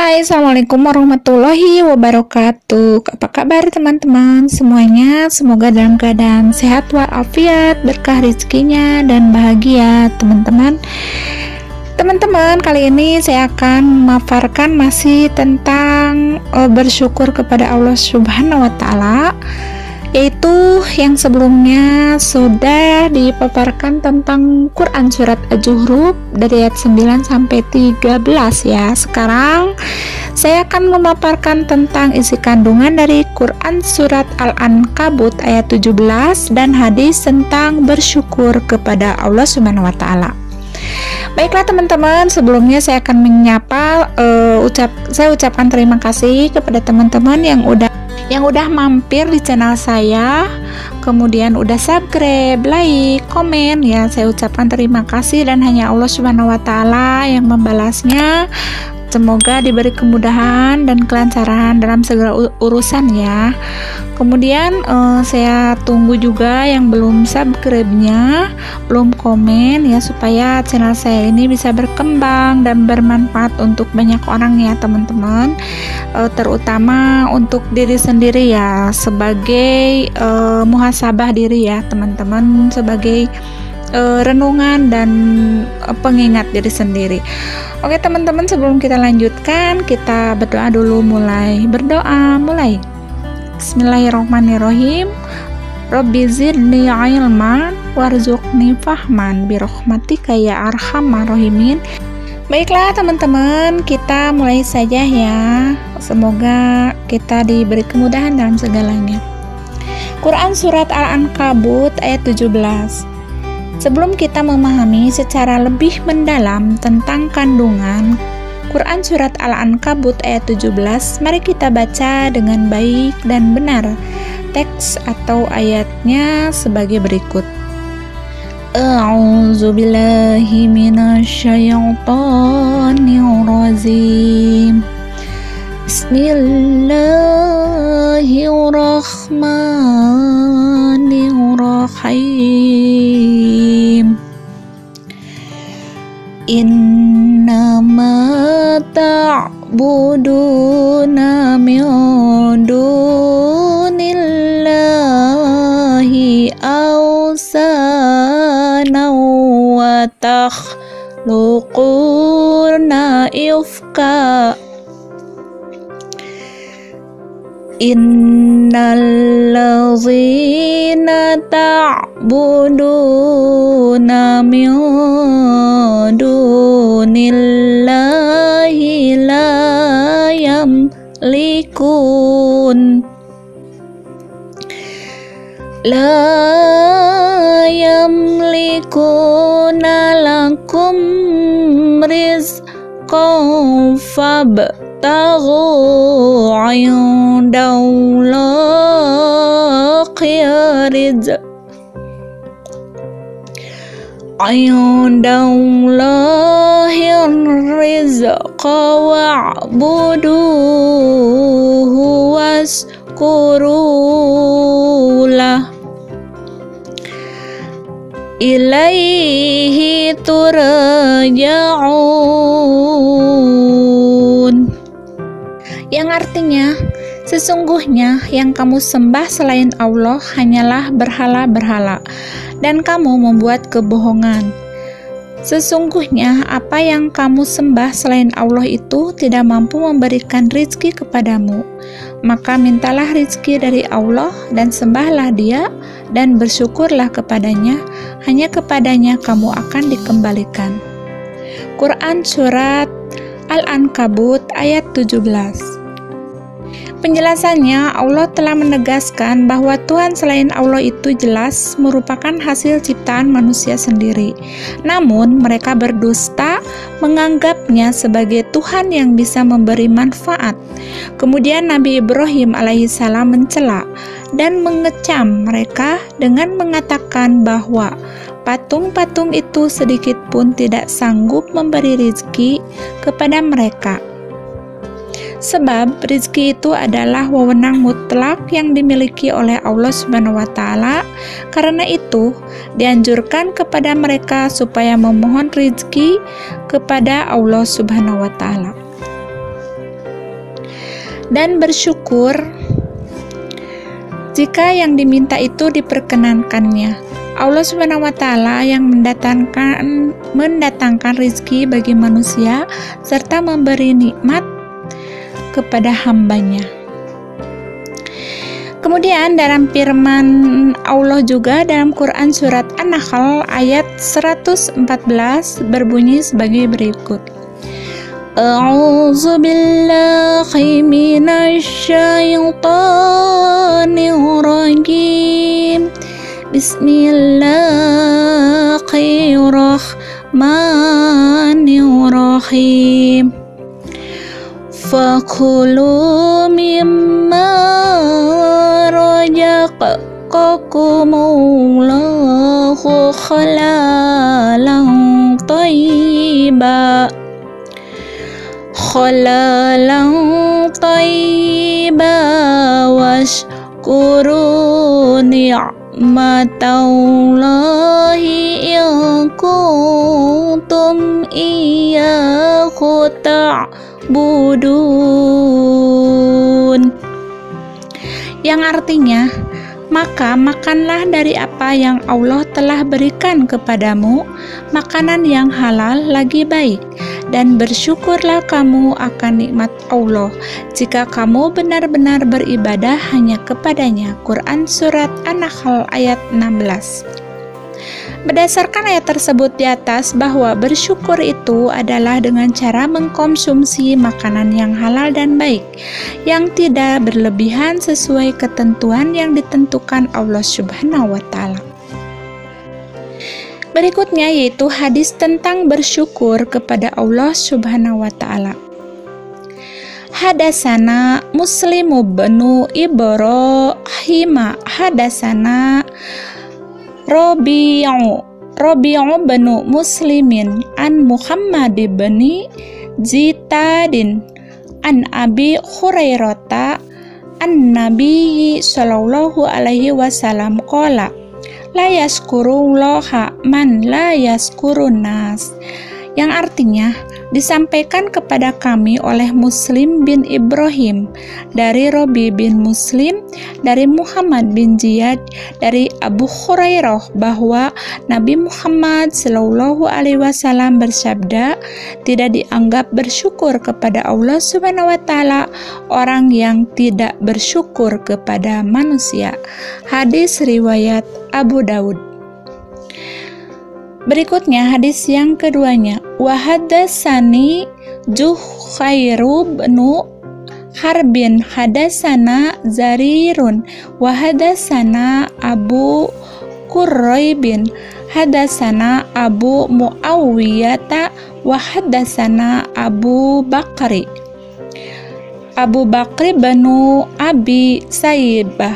Hai, Assalamualaikum warahmatullahi wabarakatuh. Apa kabar teman-teman semuanya? Semoga dalam keadaan sehat walafiat, berkah rezekinya, dan bahagia teman-teman. Teman-teman, kali ini saya akan memaparkan masih tentang bersyukur kepada Allah Subhanahu wa Ta'ala, yaitu yang sebelumnya sudah dipaparkan tentang Quran surat Az-Zukhruf dari ayat 9 sampai 13 ya. Sekarang saya akan memaparkan tentang isi kandungan dari Quran surat Al-Ankabut ayat 17 dan hadis tentang bersyukur kepada Allah Subhanahu wa Ta'ala. Baiklah teman-teman, sebelumnya saya akan menyapa saya ucapkan terima kasih kepada teman-teman yang udah mampir di channel saya, kemudian udah subscribe, like, komen ya. Saya ucapkan terima kasih dan hanya Allah Subhanahu wa Ta'ala yang membalasnya. Semoga diberi kemudahan dan kelancaran dalam segala urusan ya. Kemudian saya tunggu juga yang belum subscribe-nya, belum komen ya, supaya channel saya ini bisa berkembang dan bermanfaat untuk banyak orang ya teman-teman. Terutama untuk diri sendiri ya, sebagai muhasabah diri ya teman-teman, sebagai renungan dan pengingat diri sendiri. Oke teman-teman, sebelum kita lanjutkan, kita berdoa dulu. Mulai. Bismillahirrahmanirrahim. Rabbi zidni ilman warzuqni fahman birahmatika ya arhamar rahimin. Baiklah teman-teman, kita mulai saja ya. Semoga kita diberi kemudahan dalam segalanya. Quran surat Al-Ankabut ayat 17. Sebelum kita memahami secara lebih mendalam tentang kandungan Quran surat Al-Ankabut ayat 17, mari kita baca dengan baik dan benar teks atau ayatnya sebagai berikut. A'udzu billahi minasyaitonir rajim. Bismillahirrahmanirrahim. Innama ta'buduna min dunillahi awsana wa takhluquna ifka. Innallazina ta'buduna min dunillahi la yamlikuna lakum rizqan fabtaghu 'indallahir rizqa wa'buduhu waskurulah ilaihi turja'un, yang artinya sesungguhnya yang kamu sembah selain Allah hanyalah berhala-berhala dan kamu membuat kebohongan. Sesungguhnya apa yang kamu sembah selain Allah itu tidak mampu memberikan rizki kepadamu. Maka mintalah rizki dari Allah dan sembahlah Dia dan bersyukurlah kepadanya. Hanya kepadanya kamu akan dikembalikan. Quran surat Al-Ankabut ayat 17. Penjelasannya, Allah telah menegaskan bahwa Tuhan selain Allah itu jelas merupakan hasil ciptaan manusia sendiri. Namun, mereka berdusta menganggapnya sebagai Tuhan yang bisa memberi manfaat. Kemudian Nabi Ibrahim alaihissalam mencela dan mengecam mereka dengan mengatakan bahwa patung-patung itu sedikit pun tidak sanggup memberi rezeki kepada mereka. Sebab rezeki itu adalah wewenang mutlak yang dimiliki oleh Allah Subhanahu wa Ta'ala. Karena itu, dianjurkan kepada mereka supaya memohon rezeki kepada Allah Subhanahu wa Ta'ala. dan bersyukur jika yang diminta itu diperkenankannya. Allah Subhanahu wa Ta'ala yang mendatangkan rizki bagi manusia serta memberi nikmat kepada hambanya. Kemudian dalam firman Allah juga dalam Quran surat An-Nahl ayat 114 berbunyi sebagai berikut. A'udzu billahi minasy syaithanir rajim. Bismillahirrahmanirrahim. Fakulu mimma razaqakumullahu halalan thayyiba washkuru ni'matallahi in kuntum iyyahu ta'budun, yang artinya, maka makanlah dari apa yang Allah telah berikan kepadamu, makanan yang halal lagi baik, dan bersyukurlah kamu akan nikmat Allah jika kamu benar-benar beribadah hanya kepadanya. Quran surat An-Nahl ayat 16. Berdasarkan ayat tersebut di atas bahwa bersyukur itu adalah dengan cara mengkonsumsi makanan yang halal dan baik, yang tidak berlebihan sesuai ketentuan yang ditentukan Allah Subhanahu wa Ta'ala. Berikutnya yaitu hadis tentang bersyukur kepada Allah Subhanahu wa Ta'ala. Hadasana Muslim bin Ibrahim hadasana Rabi'u bin Muslimin an Muhammad bin Zitadin an Abi Hurairata an Nabi sallallahu alaihi wasallam qala la yaskurullaha man la yaskurun nas, yang artinya disampaikan kepada kami oleh Muslim bin Ibrahim dari Robi bin Muslim dari Muhammad bin Ziyad dari Abu Hurairah bahwa Nabi Muhammad Shallallahu Alaihi Wasallam bersabda, tidak dianggap bersyukur kepada Allah Subhanahu Wa Taala orang yang tidak bersyukur kepada manusia. Hadis riwayat Abu Daud. Berikutnya hadis yang keduanya, wa hadatsani Zuhairu bin Harbin hadasana Zarirun wa hadasana Abu Quraibin hadasana Abu Muawiyata wa hadasana Abu Bakri bin Abi Saibah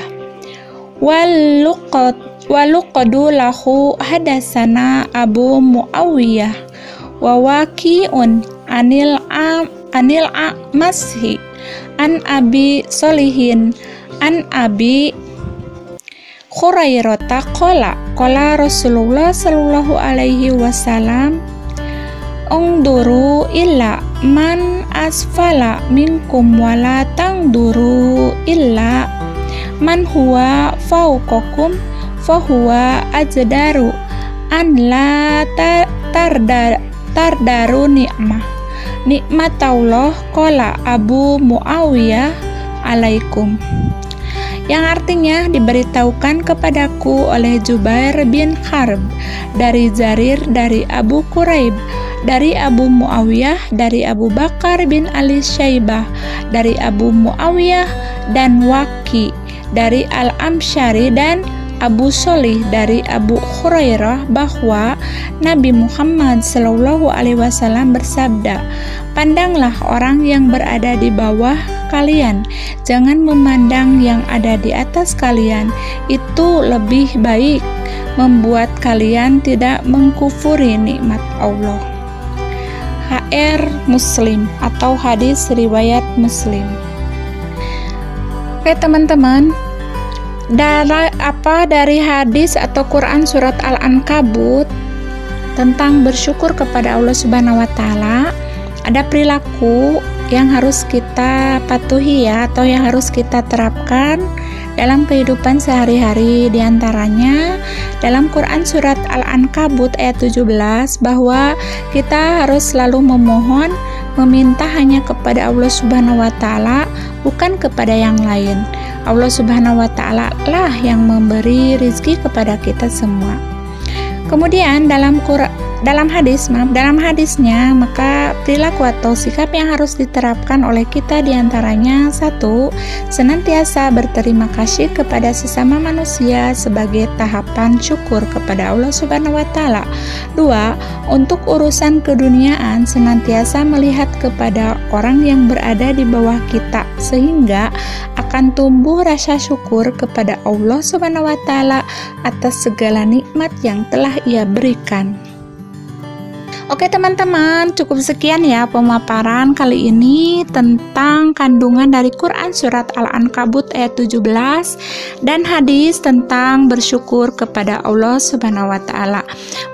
waluqadu lahu hadasana Abu Muawiyah wa waqi'un anil A'mashi an Abi Solihin an Abi Hurairata qala Rasulullah sallallahu alaihi wasallam ungduru illa man asfala minkum wala tangduru illa man huwa fauqakum fahuwa ajdaru an la tardaru nikmatullah qala Abu Muawiyah alaikum, yang artinya diberitahukan kepadaku oleh Jubair bin Harb dari Zarir dari Abu Quraib dari Abu Muawiyah dari Abu Bakar bin Ali Syaibah dari Abu Muawiyah dan Waqi dari Al-Amsyari dan Abu Solih dari Abu Hurairah bahwa Nabi Muhammad Shallallahu Alaihi Wasallam bersabda, pandanglah orang yang berada di bawah kalian, jangan memandang yang ada di atas kalian, itu lebih baik membuat kalian tidak mengkufuri nikmat Allah. HR Muslim atau hadis riwayat Muslim. Oke teman-teman, dari hadis atau Quran surat Al-Ankabut tentang bersyukur kepada Allah Subhanahu wa Ta'ala, ada perilaku yang harus kita patuhi ya, atau yang harus kita terapkan dalam kehidupan sehari-hari. Di antaranya dalam Quran surat Al-Ankabut ayat 17 bahwa kita harus selalu memohon, meminta hanya kepada Allah Subhanahu wa taala, bukan kepada yang lain. Allah Subhanahu wa taala lah yang memberi rizki kepada kita semua. Kemudian dalam hadisnya, maka perilaku atau sikap yang harus diterapkan oleh kita diantaranya: 1. Senantiasa berterima kasih kepada sesama manusia sebagai tahapan syukur kepada Allah Subhanahu wa taala. 2. Untuk urusan keduniaan senantiasa melihat kepada orang yang berada di bawah kita, sehingga akan tumbuh rasa syukur kepada Allah Subhanahu wa taala atas segala nikmat yang telah Ia berikan. Oke teman-teman, cukup sekian ya pemaparan kali ini tentang kandungan dari Quran surat Al-Ankabut ayat 17 dan hadis tentang bersyukur kepada Allah Subhanahu wa taala.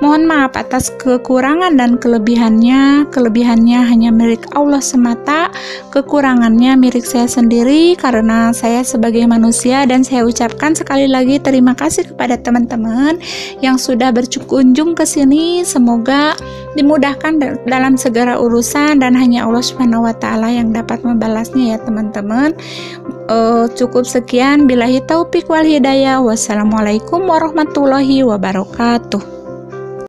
Mohon maaf atas kekurangan dan kelebihannya. Kelebihannya hanya milik Allah semata, kekurangannya milik saya sendiri karena saya sebagai manusia. Dan saya ucapkan sekali lagi terima kasih kepada teman-teman yang sudah berkunjung ke sini. Semoga dimudahkan dalam segala urusan dan hanya Allah Subhanahu wa taala yang dapat membalasnya ya teman-teman. Cukup sekian, billahi taufik wal hidayah. Wassalamualaikum warahmatullahi wabarakatuh.